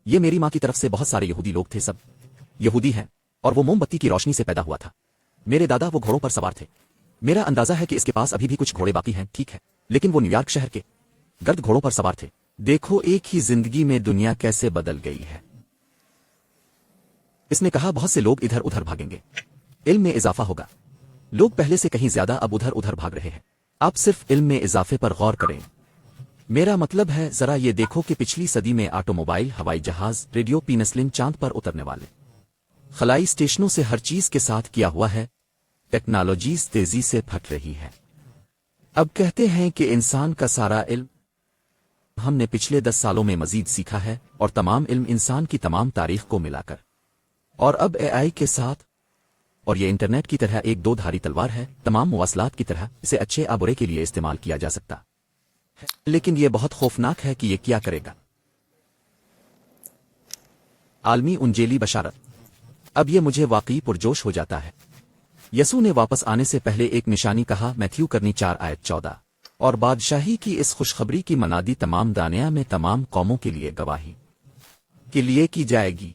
یہ میری ماں کی طرف سے بہت سارے یہودی لوگ تھے، سب یہودی ہیں، اور وہ موم بتی کی روشنی سے پیدا ہوا تھا۔ میرے دادا وہ گھوڑوں پر سوار تھے، میرا اندازہ ہے کہ اس کے پاس ابھی بھی کچھ گھوڑے باقی ہیں، ٹھیک ہے، لیکن وہ نیو یارک شہر کے گرد گھوڑوں پر سوار تھے۔ دیکھو ایک ہی زندگی میں دنیا کیسے بدل گئی ہے۔ اس نے کہا بہت سے لوگ ادھر ادھر بھاگیں گے، علم میں اضافہ ہوگا، لوگ پہلے سے کہیں زیادہ اب ادھر ادھر بھاگ رہے ہیں۔ آپ صرف علم میں اضافے پر غور کریں۔ میرا مطلب ہے ذرا یہ دیکھو کہ پچھلی صدی میں آٹو موبائل، ہوائی جہاز، ریڈیو، پینسلن، چاند پر اترنے والے خلائی اسٹیشنوں سے ہر چیز کے ساتھ کیا ہوا ہے۔ ٹیکنالوجیز تیزی سے پھٹ رہی ہے۔ اب کہتے ہیں کہ انسان کا سارا علم ہم نے پچھلے 10 سالوں میں مزید سیکھا ہے، اور تمام علم انسان کی تمام تاریخ کو ملا کر، اور اب اے آئی کے ساتھ، اور یہ انٹرنیٹ کی طرح ایک دو دھاری تلوار ہے، تمام مواصلات کی طرح اسے اچھے یا برے کے لیے استعمال کیا جا سکتا ہے، لیکن یہ بہت خوفناک ہے کہ یہ کیا کرے گا۔ عالمی انجیلی بشارت۔ اب یہ مجھے واقعی پرجوش ہو جاتا ہے۔ یسوع نے واپس آنے سے پہلے ایک نشانی کہا، میتھیو کرنی 4 آیت 14، اور بادشاہی کی اس خوشخبری کی منادی تمام دنیا میں تمام قوموں کے لیے گواہی کے لیے کی جائے گی،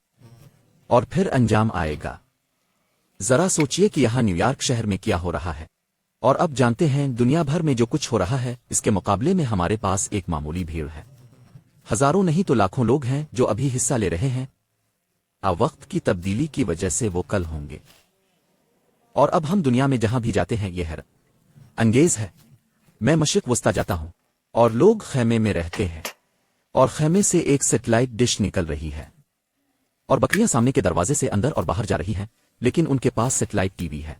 اور پھر انجام آئے گا۔ ذرا سوچئے کہ یہاں نیو یارک شہر میں کیا ہو رہا ہے، اور اب جانتے ہیں دنیا بھر میں جو کچھ ہو رہا ہے، اس کے مقابلے میں ہمارے پاس ایک معمولی بھیڑ ہے۔ ہزاروں نہیں تو لاکھوں لوگ ہیں جو ابھی حصہ لے رہے ہیں۔ اب وقت کی تبدیلی کی وجہ سے وہ کل ہوں گے، اور اب ہم دنیا میں جہاں بھی جاتے ہیں یہ حیرت انگیز ہے۔ میں مشرق وسطی جاتا ہوں اور لوگ خیمے میں رہتے ہیں، اور خیمے سے ایک سیٹلائٹ ڈش نکل رہی ہے، اور بکریاں سامنے کے دروازے سے اندر اور باہر جا رہی ہیں، لیکن ان کے پاس سیٹلائٹ ٹی وی ہے۔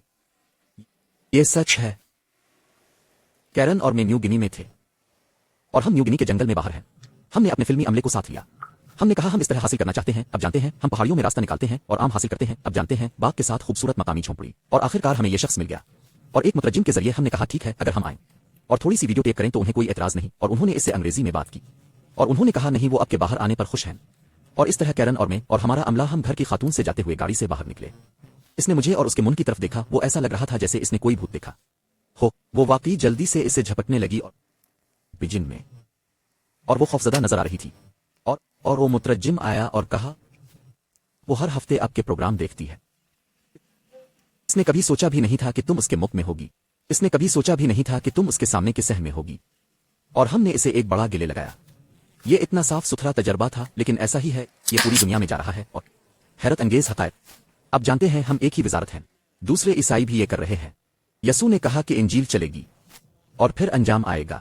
یہ سچ ہے۔ کیرن اور میں نیو گنی میں تھے، اور ہم نیو گنی کے جنگل میں باہر ہیں۔ ہم نے اپنے فلمی عملے کو ساتھ لیا۔ ہم نے کہا ہم اس طرح حاصل کرنا چاہتے ہیں۔ اب جانتے ہیں ہم پہاڑیوں میں راستہ نکالتے ہیں اور آم حاصل کرتے ہیں۔ اب جانتے ہیں باغ کے ساتھ خوبصورت مقامی جھونپڑی، اور آخرکار ہمیں یہ شخص مل گیا، اور ایک مترجم کے ذریعے ہم نے کہا ٹھیک ہے اگر ہم آئیں اور تھوڑی سی ویڈیو ٹیپ کریں تو انہیں کوئی اعتراض نہیں، اور انہوں نے اس سے انگریزی میں بات کی، اور انہوں نے کہا نہیں وہ اب کے باہر آنے پر خوش ہیں۔ اور اس طرح کیرن اور میں اور ہمارا عملہ ہم گھر کی خاتون سے جاتے ہوئے گاڑی سے باہر نکلے۔ اس نے مجھے اور اس کے من کی طرف دیکھا، وہ ایسا لگ رہا تھا جیسے اس نے کوئی بھوت دیکھا ہو۔ وہ واقعی جلدی سے اسے جھپٹنے لگی اور بجن میں، اور وہ خوفزدہ نظر آ رہی تھی، اور وہ مترجم آیا اور کہا وہ ہر ہفتے آپ کے پروگرام دیکھتی ہے۔ اس نے کبھی سوچا بھی نہیں تھا کہ تم اس کے مکھ میں ہوگی، اس نے کبھی سوچا بھی نہیں تھا کہ تم اس کے سامنے کے سہ میں ہوگی، اور ہم نے اسے ایک بڑا گلے لگایا۔ یہ اتنا صاف ستھرا تجربہ تھا، لیکن ایسا ہی ہے، یہ پوری دنیا میں جا رہا ہے، اور حیرت انگیز حقائق۔ اب جانتے ہیں ہم ایک ہی وزارت ہیں، دوسرے عیسائی بھی یہ کر رہے ہیں۔ یسوع نے کہا کہ انجیل چلے گی اور پھر انجام آئے گا۔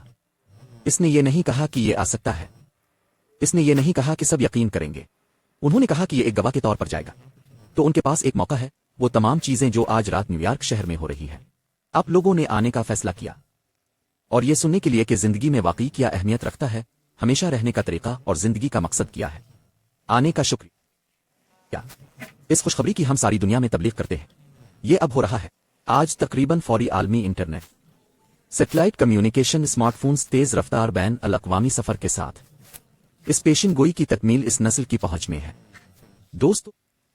اس نے یہ نہیں کہا کہ یہ آ سکتا ہے، اس نے یہ نہیں کہا کہ سب یقین کریں گے، انہوں نے کہا کہ یہ ایک گواہ کے طور پر جائے گا۔ تو ان کے پاس ایک موقع ہے، وہ تمام چیزیں جو آج رات نیو یارک شہر میں ہو رہی ہے۔ آپ لوگوں نے آنے کا فیصلہ کیا، اور یہ سننے کے لیے کہ زندگی میں واقعی کیا اہمیت رکھتا ہے، ہمیشہ رہنے کا طریقہ اور زندگی کا مقصد کیا ہے۔ آنے کا شکریہ۔ اس خوشخبری کی ہم ساری دنیا میں تبلیغ کرتے ہیں۔ یہ اب ہو رہا ہے۔ آج تقریباً فوری عالمی internet, satellite communication, smart phones, تیز رفتار بین الاقوامی سفر کے ساتھ اس پیشن گوئی کی تکمیل اس نسل کی پہنچ میں ہے۔ دوستو،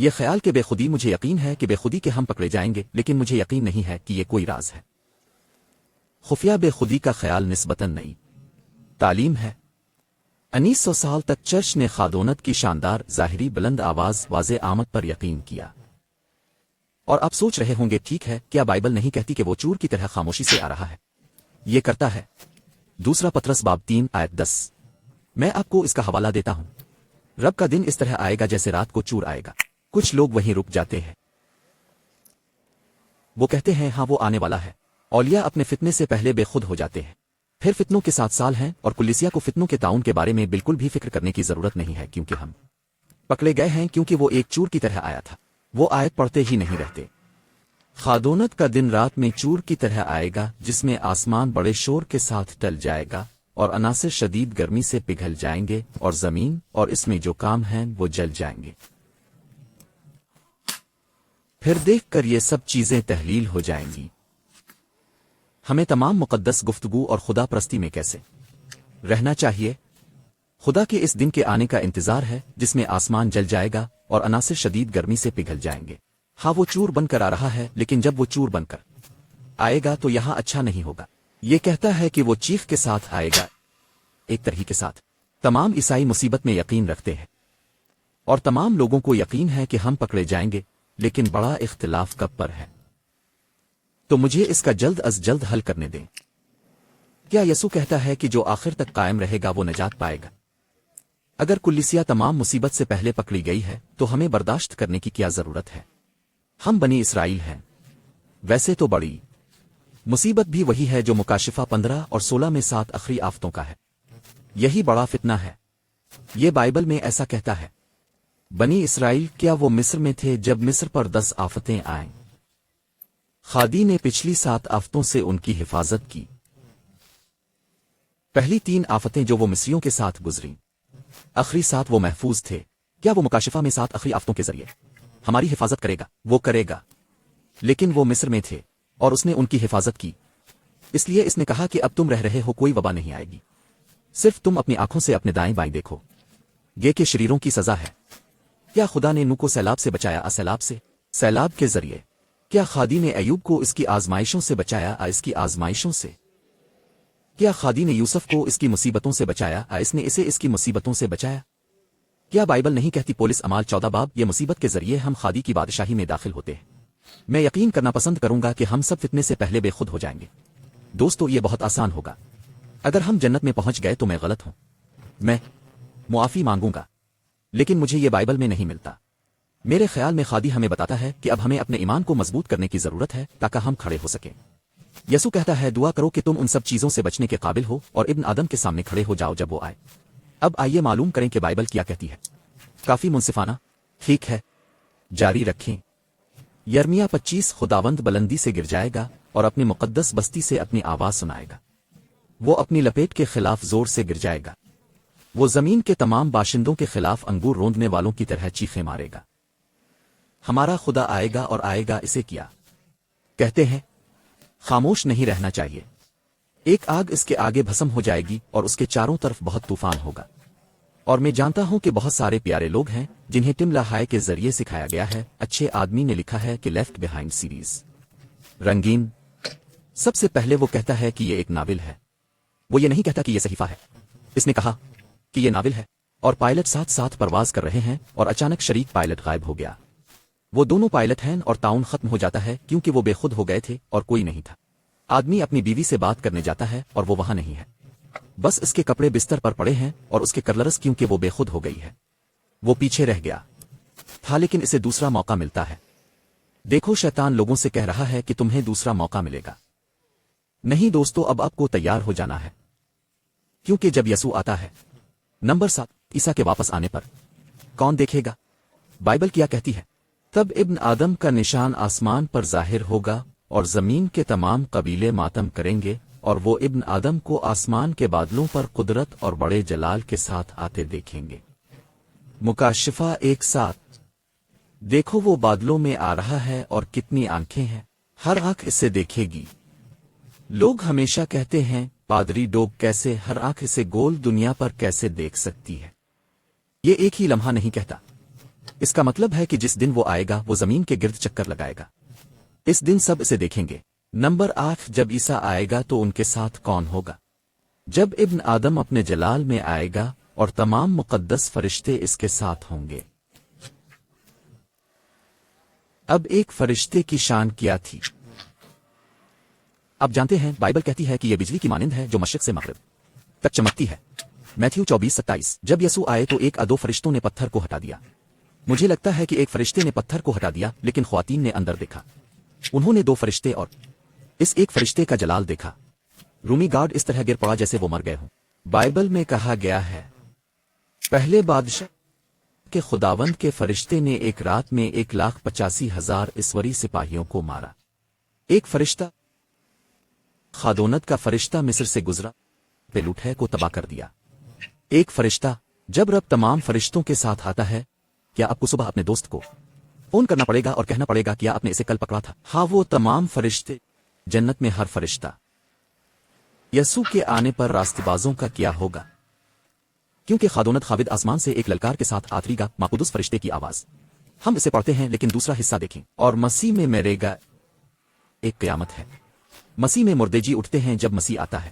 یہ خیال کہ بے خودی، مجھے یقین ہے کہ بے خودی کے ہم پکڑے جائیں گے، لیکن مجھے یقین نہیں ہے کہ یہ کوئی راز ہے۔ خفیہ بے خودی کا خیال نسبتاً نئی تعلیم ہے۔ 1900 سال تک چرچ نے خادونت کی شاندار ظاہری بلند آواز واضح آمد پر یقین کیا، اور آپ سوچ رہے ہوں گے ٹھیک ہے، کیا بائبل نہیں کہتی کہ وہ چور کی طرح خاموشی سے آ رہا ہے؟ یہ کرتا ہے۔ دوسرا پطرس باب 3 آیت 10۔ میں آپ کو اس کا حوالہ دیتا ہوں۔ رب کا دن اس طرح آئے گا جیسے رات کو چور آئے گا۔ کچھ لوگ وہیں رک جاتے ہیں۔ وہ کہتے ہیں ہاں وہ آنے والا ہے۔ اولیاء اپنے فتنے سے پہلے بے خود ہو جاتے ہیں۔ پھر فتنوں کے 7 سال ہیں، اور کلیسیا کو فتنوں کے تعاون کے بارے میں بالکل بھی فکر کرنے کی ضرورت نہیں ہے، کیونکہ ہم پکڑے گئے ہیں، کیونکہ وہ ایک چور کی طرح آیا تھا۔ وہ آیت پڑھتے ہی نہیں رہتے۔ خادونت کا دن رات میں چور کی طرح آئے گا، جس میں آسمان بڑے شور کے ساتھ ٹل جائے گا، اور عناصر شدید گرمی سے پگھل جائیں گے، اور زمین اور اس میں جو کام ہیں وہ جل جائیں گے۔ پھر دیکھ کر یہ سب چیزیں تحلیل ہو جائیں گی۔ ہمیں تمام مقدس گفتگو اور خدا پرستی میں کیسے رہنا چاہیے؟ خدا کے اس دن کے آنے کا انتظار ہے جس میں آسمان جل جائے گا اور عناصر شدید گرمی سے پگھل جائیں گے۔ ہاں وہ چور بن کر آ رہا ہے، لیکن جب وہ چور بن کر آئے گا تو یہاں اچھا نہیں ہوگا۔ یہ کہتا ہے کہ وہ چیخ کے ساتھ آئے گا، ایک طرح کے ساتھ۔ تمام عیسائی مصیبت میں یقین رکھتے ہیں، اور تمام لوگوں کو یقین ہے کہ ہم پکڑے جائیں گے، لیکن بڑا اختلاف کب پر ہے؟ تو مجھے اس کا جلد از جلد حل کرنے دیں۔ کیا یسوع کہتا ہے کہ جو آخر تک قائم رہے گا وہ نجات پائے گا؟ اگر کلیسیا تمام مصیبت سے پہلے پکڑی گئی ہے تو ہمیں برداشت کرنے کی کیا ضرورت ہے؟ ہم بنی اسرائیل ہیں۔ ویسے تو بڑی مصیبت بھی وہی ہے جو مکاشفہ 15 اور 16 میں 7 آخری آفتوں کا ہے۔ یہی بڑا فتنہ ہے۔ یہ بائبل میں ایسا کہتا ہے۔ بنی اسرائیل کیا وہ مصر میں تھے جب مصر پر 10 آفتیں آئیں؟ خادی نے پچھلی 7 آفتوں سے ان کی حفاظت کی۔ پہلی 3 آفتیں جو وہ مصریوں کے ساتھ گزریں، آخری 7 وہ محفوظ تھے۔ کیا وہ مکاشفہ میں 7 آخری آفتوں کے ذریعے ہماری حفاظت کرے گا؟ وہ کرے گا، لیکن وہ مصر میں تھے اور اس نے ان کی حفاظت کی، اس لیے اس نے کہا کہ اب تم رہ رہے ہو، کوئی وبا نہیں آئے گی، صرف تم اپنی آنکھوں سے اپنے دائیں بائیں دیکھو۔ یہ کہ شریروں کی سزا ہے۔ کیا خدا نے نوح کو سیلاب سے بچایا؟ سیلاب سے، سیلاب کے ذریعے۔ کیا خادی نے ایوب کو اس کی آزمائشوں سے بچایا؟ اس کی آزمائشوں سے۔ کیا خادی نے یوسف کو اس کی مصیبتوں سے بچایا؟ اس نے اسے اس کی مصیبتوں سے بچایا۔ کیا بائبل نہیں کہتی پولس اعمال 14 باب، یہ مصیبت کے ذریعے ہم خادی کی بادشاہی میں داخل ہوتے ہیں؟ میں یقین کرنا پسند کروں گا کہ ہم سب فتنے سے پہلے بے خود ہو جائیں گے۔ دوستو یہ بہت آسان ہوگا۔ اگر ہم جنت میں پہنچ گئے تو میں غلط ہوں، میں معافی مانگوں گا، لیکن مجھے یہ بائبل میں نہیں ملتا۔ میرے خیال میں خادی ہمیں بتاتا ہے کہ اب ہمیں اپنے ایمان کو مضبوط کرنے کی ضرورت ہے تاکہ ہم کھڑے ہو سکیں۔ یسوع کہتا ہے دعا کرو کہ تم ان سب چیزوں سے بچنے کے قابل ہو اور ابن آدم کے سامنے کھڑے ہو جاؤ جب وہ آئے۔ اب آئیے معلوم کریں کہ بائبل کیا کہتی ہے۔ کافی منصفانہ، ٹھیک ہے، جاری رکھیں۔ یرمیا 25 خداوند بلندی سے گر جائے گا اور اپنی مقدس بستی سے اپنی آواز سنائے گا۔ وہ اپنی لپیٹ کے خلاف زور سے گر جائے گا۔ وہ زمین کے تمام باشندوں کے خلاف انگور روندنے والوں کی طرح چیخیں مارے گا۔ ہمارا خدا آئے گا اور آئے گا، اسے کیا کہتے ہیں؟ خاموش نہیں رہنا چاہیے۔ ایک آگ اس کے آگے بھسم ہو جائے گی اور اس کے چاروں طرف بہت طوفان ہوگا۔ اور میں جانتا ہوں کہ بہت سارے پیارے لوگ ہیں جنہیں ٹم لاہائے کے ذریعے سکھایا گیا ہے۔ اچھے آدمی نے لکھا ہے کہ لیفٹ بیہائنڈ سیریز رنگین۔ سب سے پہلے وہ کہتا ہے کہ یہ ایک ناول ہے۔ وہ یہ نہیں کہتا کہ یہ صحیفہ ہے۔ اس نے کہا کہ یہ ناول ہے، اور پائلٹ ساتھ ساتھ پرواز کر رہے ہیں، اور اچانک شریک پائلٹ غائب ہو گیا۔ وہ دونوں پائلٹ ہیں اور تعاون ختم ہو جاتا ہے کیونکہ وہ بے خود ہو گئے تھے اور کوئی نہیں تھا۔ آدمی اپنی بیوی سے بات کرنے جاتا ہے اور وہ وہاں نہیں ہے، بس اس کے کپڑے بستر پر پڑے ہیں اور اس کے کرلرس کیونکہ وہ بے خود ہو گئی ہے۔ وہ پیچھے رہ گیا تھا لیکن اسے دوسرا موقع ملتا ہے۔ دیکھو شیطان لوگوں سے کہہ رہا ہے کہ تمہیں دوسرا موقع ملے گا۔ نہیں دوستو، اب آپ کو تیار ہو جانا ہے، کیونکہ جب یسوع آتا ہے۔ نمبر 7، عیسیٰ کے واپس آنے پر کون دیکھے گا؟ بائبل کیا کہتی ہے؟ تب ابن آدم کا نشان آسمان پر ظاہر ہوگا اور زمین کے تمام قبیلے ماتم کریں گے، اور وہ ابن آدم کو آسمان کے بادلوں پر قدرت اور بڑے جلال کے ساتھ آتے دیکھیں گے۔ مکاشفہ 1:7۔ دیکھو وہ بادلوں میں آ رہا ہے اور کتنی آنکھیں ہیں، ہر آنکھ اسے دیکھے گی۔ لوگ ہمیشہ کہتے ہیں پادری ڈوگ کیسے ہر آنکھ اسے گول دنیا پر کیسے دیکھ سکتی ہے؟ یہ ایک ہی لمحہ نہیں کہتا، اس کا مطلب ہے کہ جس دن وہ آئے گا وہ زمین کے گرد چکر لگائے گا۔ اس دن سب اسے دیکھیں گے۔ نمبر 8 جب عیسیٰ آئے گا تو ان کے ساتھ کون ہوگا؟ جب ابن آدم اپنے جلال میں آئے گا اور تمام مقدس فرشتے اس کے ساتھ ہوں گے۔ اب ایک فرشتے کی شان کیا تھی؟ آپ جانتے ہیں بائبل کہتی ہے کہ یہ بجلی کی مانند ہے جو مشرق سے مغرب تک چمکتی ہے۔ میتھیو 24:27 جب یسوع آئے تو ایک ادو فرشتوں نے پتھر کو ہٹا دیا۔ مجھے لگتا ہے کہ ایک فرشتے نے پتھر کو ہٹا دیا لیکن خواتین نے اندر دیکھا۔ انہوں نے 2 فرشتے اور اس ایک فرشتے کا جلال دیکھا۔ رومی گارڈ اس طرح گر پڑا جیسے وہ مر گئے ہوں۔ بائبل میں کہا گیا ہے پہلے بادشاہ کہ خداوند کے فرشتے نے ایک رات میں 1,85,000 اسوری سپاہیوں کو مارا۔ ایک فرشتہ خادونت کا فرشتہ مصر سے گزرا، پیلوٹ ہے کو تباہ کر دیا۔ ایک فرشتہ جب رب تمام فرشتوں کے ساتھ آتا ہے، کیا آپ کو صبح اپنے دوست کو فون کرنا پڑے گا اور کہنا پڑے گا کیا آپ نے اسے کل پکڑا تھا؟ ہاں وہ تمام فرشتے جنت میں ہر فرشتہ یسوع کے آنے پر راستہ بازوں کا کیا ہوگا؟ کیونکہ خادونت خاوند آسمان سے ایک للکار کے ساتھ آتری گا مقدس فرشتے کی آواز۔ ہم اسے پڑھتے ہیں لیکن دوسرا حصہ دیکھیں۔ اور مسیح میں مرے گا ایک قیامت ہے۔ مسیح میں مردے جی اٹھتے ہیں جب مسیح آتا ہے۔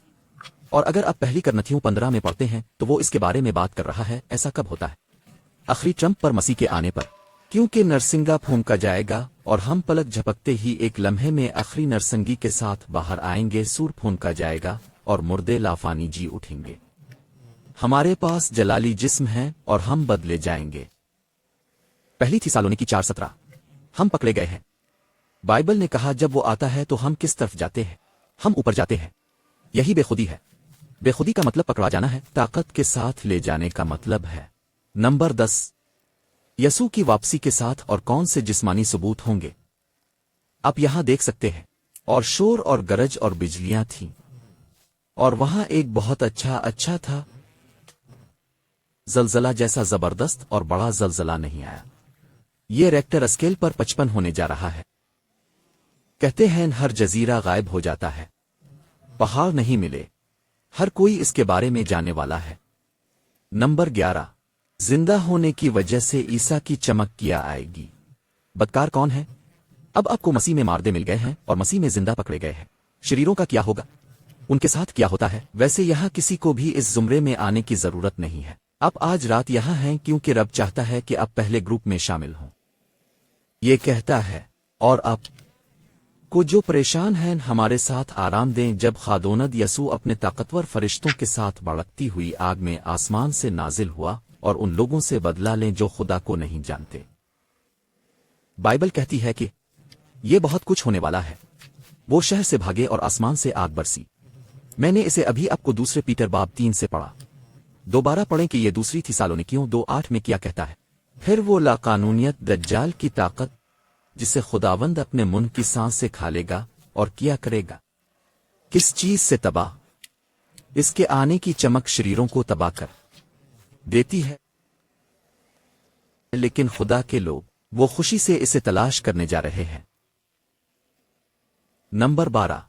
اور اگر آپ پہلی کرنتھیوں 15 میں پڑھتے ہیں تو وہ اس کے بارے میں بات کر رہا ہے۔ ایسا کب ہوتا ہے؟ آخری ٹرمپ پر مسیح کے آنے پر، کیونکہ نرسنگا پھونکا جائے گا اور ہم پلک جھپکتے ہی ایک لمحے میں آخری نرسنگی کے ساتھ باہر آئیں گے۔ سور پھونکا جائے گا اور مردے لافانی جی اٹھیں گے۔ ہمارے پاس جلالی جسم ہے اور ہم بدلے جائیں گے۔ پہلی تھیسالونیکی 4:17 ہم پکڑے گئے ہیں۔ بائبل نے کہا جب وہ آتا ہے تو ہم کس طرف جاتے ہیں؟ ہم اوپر جاتے ہیں۔ یہی بے خودی ہے۔ بے خودی کا مطلب پکڑا جانا ہے، طاقت کے ساتھ لے جانے کا مطلب ہے۔ نمبر 10 یسوع کی واپسی کے ساتھ اور کون سے جسمانی ثبوت ہوں گے؟ آپ یہاں دیکھ سکتے ہیں، اور شور اور گرج اور بجلیاں تھیں، اور وہاں ایک بہت اچھا تھا۔ زلزلہ جیسا زبردست اور بڑا زلزلہ نہیں آیا۔ یہ ریکٹر اسکیل پر 55 ہونے جا رہا ہے۔ کہتے ہیں ہر جزیرہ غائب ہو جاتا ہے، پہاڑ نہیں ملے، ہر کوئی اس کے بارے میں جانے والا ہے۔ نمبر 11 زندہ ہونے کی وجہ سے عیسیٰ کی چمک کیا آئے گی؟ بدکار کون ہے؟ اب آپ کو مسیح میں ماردے مل گئے ہیں اور مسیح میں زندہ پکڑے گئے ہیں۔ شریروں کا کیا ہوگا؟ ان کے ساتھ کیا ہوتا ہے؟ ویسے یہاں کسی کو بھی اس زمرے میں آنے کی ضرورت نہیں ہے۔ آپ آج رات یہاں ہیں کیونکہ رب چاہتا ہے کہ آپ پہلے گروپ میں شامل ہوں۔ یہ کہتا ہے اور آپ کو جو پریشان ہیں ہمارے ساتھ آرام دیں جب خادوند یسوع اپنے طاقتور فرشتوں کے ساتھ بڑکتی ہوئی آگ میں آسمان سے نازل ہوا اور ان لوگوں سے بدلہ لیں جو خدا کو نہیں جانتے۔ بائبل کہتی ہے کہ یہ بہت کچھ ہونے والا ہے۔ وہ شہر سے بھاگے اور آسمان سے آگ برسی۔ میں نے اسے ابھی آپ کو دوسرے پیٹر باب 3 سے پڑھا۔ دوبارہ پڑھیں کہ یہ دوسری تھیسالونیکیوں 2:8 میں کیا کہتا ہے۔ پھر وہ لاقانونیت دجال کی طاقت جسے خداوند اپنے من کی سانس سے کھا لے گا اور کیا کرے گا؟ کس چیز سے تباہ؟ اس کے آنے کی چمک شریروں کو تباہ کر دیتی ہے، لیکن خدا کے لوگ وہ خوشی سے اسے تلاش کرنے جا رہے ہیں۔ نمبر 12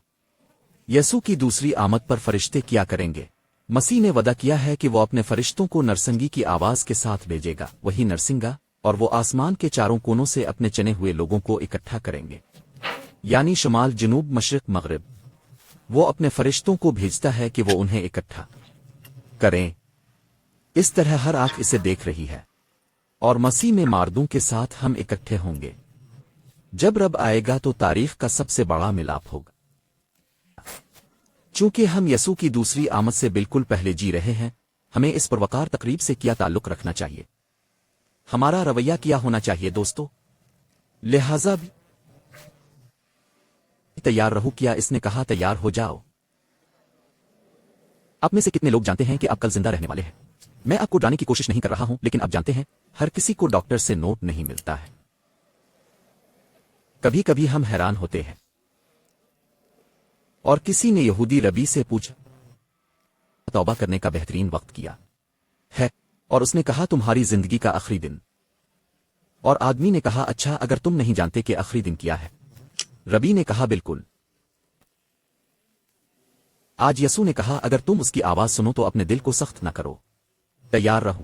یسوع کی دوسری آمد پر فرشتے کیا کریں گے؟ مسیح نے وعدہ کیا ہے کہ وہ اپنے فرشتوں کو نرسنگی کی آواز کے ساتھ بھیجے گا، وہی نرسنگا، اور وہ آسمان کے چاروں کونوں سے اپنے چنے ہوئے لوگوں کو اکٹھا کریں گے، یعنی شمال، جنوب، مشرق، مغرب۔ وہ اپنے فرشتوں کو بھیجتا ہے کہ وہ انہیں اکٹھا کریں۔ اس طرح ہر آنکھ اسے دیکھ رہی ہے، اور مسیح میں ماردوں کے ساتھ ہم اکٹھے ہوں گے۔ جب رب آئے گا تو تاریخ کا سب سے بڑا ملاپ ہوگا۔ چونکہ ہم یسوع کی دوسری آمد سے بالکل پہلے جی رہے ہیں، ہمیں اس پروقار تقریب سے کیا تعلق رکھنا چاہیے؟ ہمارا رویہ کیا ہونا چاہیے دوستو؟ لہذا بھی تیار رہو۔ کیا اس نے کہا تیار ہو جاؤ؟ آپ میں سے کتنے لوگ جانتے ہیں کہ آپ کل زندہ رہنے والے ہیں؟ میں آپ کو ڈرانے کی کوشش نہیں کر رہا ہوں، لیکن آپ جانتے ہیں ہر کسی کو ڈاکٹر سے نوٹ نہیں ملتا ہے۔ کبھی کبھی ہم حیران ہوتے ہیں۔ اور کسی نے یہودی ربی سے پوچھا، توبہ کرنے کا بہترین وقت کیا ہے؟ اور اس نے کہا تمہاری زندگی کا آخری دن۔ اور آدمی نے کہا اچھا، اگر تم نہیں جانتے کہ آخری دن کیا ہے؟ ربی نے کہا بالکل۔ آج یسوع نے کہا اگر تم اس کی آواز سنو تو اپنے دل کو سخت نہ کرو، تیار رہو۔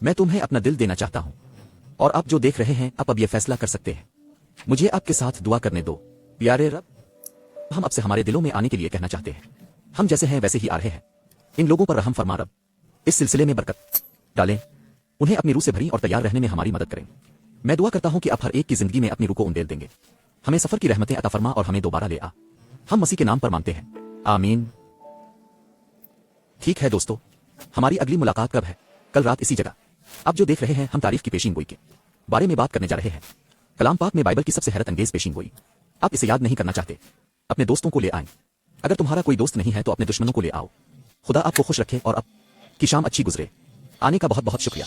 میں تمہیں اپنا دل دینا چاہتا ہوں اور آپ جو دیکھ رہے ہیں آپ اب یہ فیصلہ کر سکتے ہیں. مجھے آپ کے ساتھ دعا کرنے دو. پیارے رب، ہم اب سے ہمارے دلوں میں آنے کے لیے کہنا چاہتے ہیں. ہم جیسے ہیں ویسے ہی آ رہے ہیں. ان لوگوں پر رحم فرما رب. اس سلسلے میں برکت ڈالیں. انہیں اپنی روح سے بھری اور تیار رہنے میں ہماری مدد کریں. میں دعا کرتا ہوں کہ آپ ہر ایک کی زندگی میں اپنی روح کو اندیل دیں گے. ہمیں سفر کی رحمتیں عطا فرما اور ہمیں دوبارہ لے آ. ہم مسیح کے نام پر مانتے ہیں. آمین. ٹھیک ہے دوستو، ہماری اگلی ملاقات کب ہے؟ کل رات اسی جگہ. آپ جو دیکھ رہے ہیں ہم تاریخ کی پیشین گوئی کے بارے میں بات کرنے جا رہے ہیں. کلام پاک میں بائبل کی سب سے حیرت انگیز پیشین گوئی. آپ اسے یاد نہیں کرنا چاہتے؟ اپنے دوستوں کو لے آئیں. اگر تمہارا کوئی دوست نہیں ہے تو اپنے دشمنوں کو لے آؤ. خدا آپ کو خوش رکھے اور اب کی شام اچھی گزرے. آنے کا بہت بہت شکریہ.